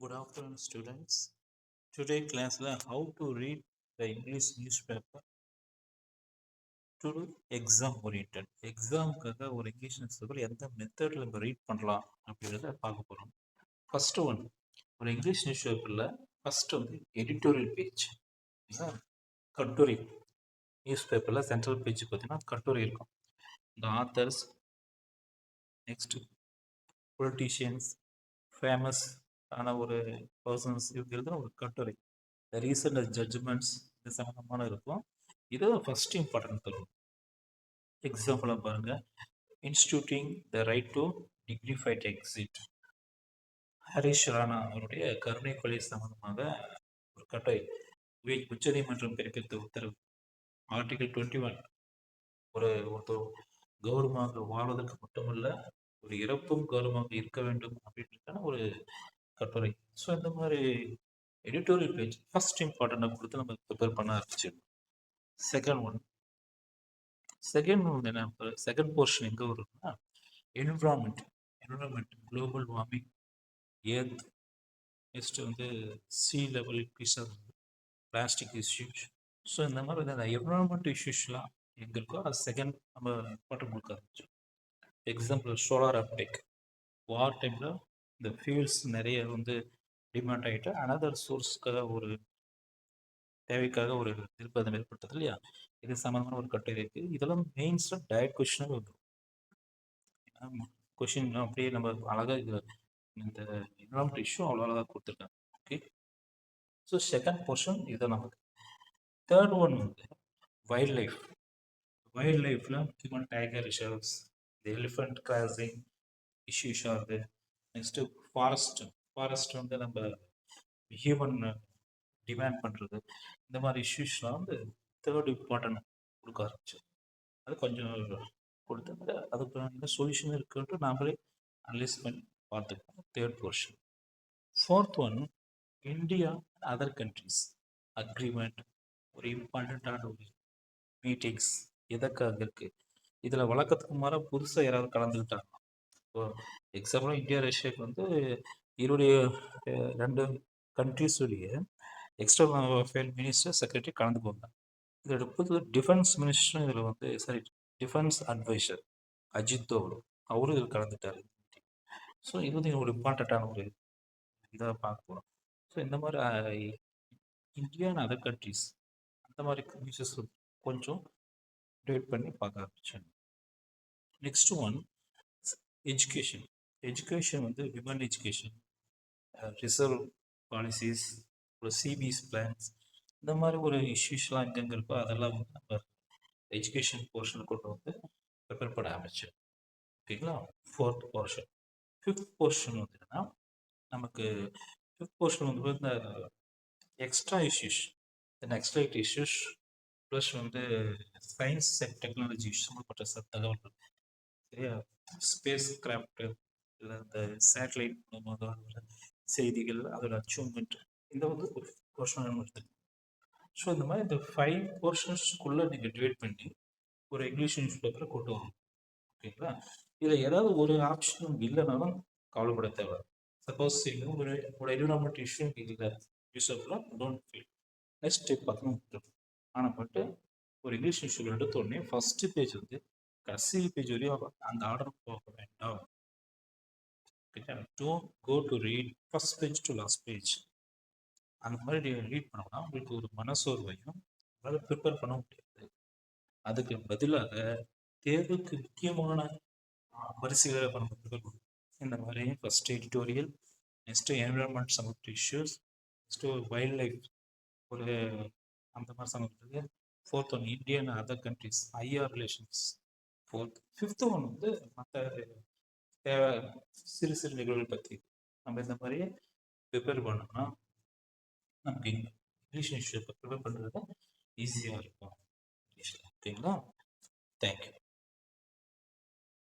Good afternoon, students. Today class how to read the English newspaper to exam oriented. எக்ஸாமுக்காக ஒரு English news paper எந்த மெத்தடில் நம்ம read பண்ணலாம் அப்படின்றத பார்க்க போகிறோம். ஃபர்ஸ்ட் ஒன், ஒரு இங்கிலீஷ் நியூஸ் பேப்பரில் ஃபர்ஸ்ட் வந்து எடிட்டோரியல் பேஜ், கட்டுரை. நியூஸ் பேப்பரில் சென்ட்ரல் பேஜ் பார்த்தீங்கன்னா கட்டுரை இருக்கும். இந்த ஆத்தர்ஸ், நெக்ஸ்ட் பொலிட்டீஷியன்ஸ், ஃபேமஸ் ஆன ஒரு பர்சன்ஸ் இவங்க எழுதுன ஒரு கட்டுரை, ரீசன்ட் ஜட்ஜ்மெண்ட்ஸ் இது சம்மந்தமான இருக்கும். இது ஃபர்ஸ்ட் இம்பார்ட்டன்ட் தரும். எக்ஸாம்பிளாக பாருங்க, instituting the right to dignified exit, Harish Rana அவருடைய கருணை கொலை சம்பந்தமாக ஒரு கட்டுரை. உச்சநீதிமன்றம் பிறப்பித்த உத்தரவு ஆர்டிகல் 21, ஒருத்தர் கௌரவமாக வாழ்வதற்கு மட்டுமல்ல ஒரு இறப்பும் கௌரவமாக இருக்க வேண்டும் அப்படின்றதுக்கான ஒரு கட்டுரை. ஸோ இந்த மாதிரி எடிட்டோரியல் பேஜ் ஃபர்ஸ்ட் இம்பார்ட்டண்ட்டாக கொடுத்து நம்ம ப்ரிப்பேர் பண்ண ஆரம்பிச்சிடணும். செகண்ட் ஒன் என்ன, செகண்ட் போர்ஷன் எங்கே வரும்னா environment, global warming, earth, next வந்து சி லெவல் இன்க்ரீஸ் ஆகுது, பிளாஸ்டிக் இஷ்யூஸ். ஸோ இந்த மாதிரி அந்த என்விரான்மெண்ட் இஷ்யூஸ்லாம் எங்கே இருக்கோ அது செகண்ட் நம்ம இம்பார்ட்டன் கொடுக்க ஆரம்பிச்சோம். எக்ஸாம்பிள் சோலார் அப்டேக், வார் டைமில் இந்த ஃபியூல்ஸ் நிறைய வந்து டிமாண்ட் ஆகிட்டு அனதர் சோர்ஸ்க்காக ஒரு தேவைக்காக ஒரு நிர்பந்தம் ஏற்பட்டது இல்லையா, இது சம்மந்தமான ஒரு கட்டுரை இருக்குது. இதெல்லாம் மெயின்ஸில் டைரக்ட் கொஷினாக வந்துடும். கொஷின் அப்படியே நம்ம அழகாக இது இந்த என்விரான்மெண்ட் இஷ்யூ அவ்வளோ அழகாக கொடுத்துருக்காங்க. ஓகே, ஸோ செகண்ட் போர்ஷன் இதை நமக்கு. தேர்ட் ஒன் வந்து வைல்ட் லைஃப்பில் முக்கியமான டைகர் ரிசர்வ்ஸ், இந்த எலிஃபண்ட் கிராசிங் இஷ்யூஸ் ஆகுது. நெக்ஸ்ட்டு ஃபாரஸ்ட் வந்து நம்ம ஹியூமன் டிமாண்ட் பண்ணுறது, இந்த மாதிரி இஷ்யூஸ்லாம் வந்து தேர்ட் இம்பார்ட்டன்ட் கொடுக்க ஆரம்பிச்சோம். அது கொஞ்சம் கொடுத்து அதுக்கு என்ன சொல்யூஷன் இருக்குன்ட்டு நாமளே அனலைஸ் பண்ணி பார்த்துக்கலாம். Third portion. Fourth one, India other countries agreement, ஒரு இம்பார்ட்டண்ட்டான ஒரு மீட்டிங்ஸ் எதற்காக இருக்குது, இதில் வழக்கத்துக்கு மாற புதுசாக யாராவது கலந்துக்கிட்டாங்க. இப்போ எக்ஸாம்பிளாக இந்தியா ரஷ்யாவுக்கு வந்து இருடைய 2 கண்ட்ரிஸுடைய எக்ஸ்டர்னல் அஃபேர் மினிஸ்டர் செக்ரட்டரி கலந்துக்குவாங்க. இதோட புது டிஃபென்ஸ் மினிஸ்டரும் இதில் வந்து டிஃபென்ஸ் அட்வைசர் அஜித் தோவல் அவரும் இதில் கலந்துட்டார். ஸோ இது வந்து ஒரு இம்பார்ட்டண்ட்டான ஒரு இதாக பார்க்க போகிறோம். ஸோ இந்த மாதிரி இந்தியா அண்ட் அதர் கண்ட்ரிஸ் அந்த மாதிரி நியூஸஸ் கொஞ்சம் டிவைட் பண்ணி பார்க்க ஆரம்பிச்சேன். நெக்ஸ்ட் ஒன் எஜுகேஷன் வந்து விமன் எஜுகேஷன், ரிசர்வ் பாலிசிஸ், ஒரு சிபிஎஸ் பிளான்ஸ், இந்த மாதிரி ஒரு இஷ்யூஸ்லாம் எங்கெங்கே இருக்கோ அதெல்லாம் வந்து நம்ம எஜுகேஷன் போர்ஷன் கொண்டு வந்து ப்ரிப்பேர் பண்ண ஆரம்பிச்சோம். ஓகேங்களா, ஃபோர்த் போர்ஷன். ஃபிஃப்த் போர்ஷன் வந்து என்னன்னா, நமக்கு ஃபிஃப்த் போர்ஷன் வந்து இந்த extra issues, next issues plus வந்து சயின்ஸ் அண்ட் டெக்னாலஜி சம்மந்தப்பட்ட தகவல்கள், சரியா, ஸ்பேஸ் கிராஃப்ட் இல்லை இந்த சேட்டலைட் மூலமாக செய்திகள், அதோட அச்சீவ்மெண்ட், இந்த வந்து ஒரு போர்ஷன் எடுத்துக்கணும். ஸோ இந்த மாதிரி இந்த 5 போர்ஷன்ஸ்க்குள்ளே நீங்கள் டிவைட் பண்ணி ஒரு இங்கிலீஷ் நியூஸ் பேப்பரை கொண்டு வரணும். ஓகேங்களா, இதில் ஏதாவது ஒரு ஆப்ஷன் இல்லைனாலும் கவலைப்பட தேவை. சப்போஸ் ஒரு என்விரான்மெண்ட் இஷ்யூ இல்லை நியூஸ் பேப்பர்லாம் டோன்ட் ஃபீல். நெக்ஸ்ட் ஸ்டெப் பார்த்தோம்னா ஆனால் பட்டு ஒரு இங்கிலீஷ் நியூஸ் பேப்பர் எடுத்த உடனே ஃபஸ்ட்டு பேஜ் வந்து கடைசி பேஜ் வரையும் அந்த ஆர்டர் போக வேண்டாம். Don't go to read first page to last page. அந்த மாதிரி ரீட் பண்ணோம்னா உங்களுக்கு ஒரு மனசோர்வையும் உங்களால் ப்ரிப்பேர் பண்ண முடியாது. அதுக்கு பதிலாக தேர்வுக்கு முக்கியமான வரிசைகளை நம்ம ப்ரிப்பேர் பண்ணுவோம். இந்த மாதிரி ஃபர்ஸ்ட் எடிட்டோரியல், நெக்ஸ்ட்டு என்விரான்மெண்ட் சம்மந்தப்பட்ட இஷ்யூஸ், நெக்ஸ்ட்டு வைல்ட் லைஃப் ஒரு அந்த மாதிரி சம்மந்தப்பட்டது. Fourth one Indian other countries IR relations. Fifth one வந்து மற்ற தேவை சிறு நிகழ்வுகள் பற்றி நம்ம இந்த மாதிரியே ப்ரிப்பேர் பண்ணோம்னா நமக்கு இங்கிலீஷ் நியூஸ் பேப்பர் ப்ரிப்பேர் பண்ணுறது ஈஸியாக இருக்கும். ஓகேங்களா, தேங்க்யூ.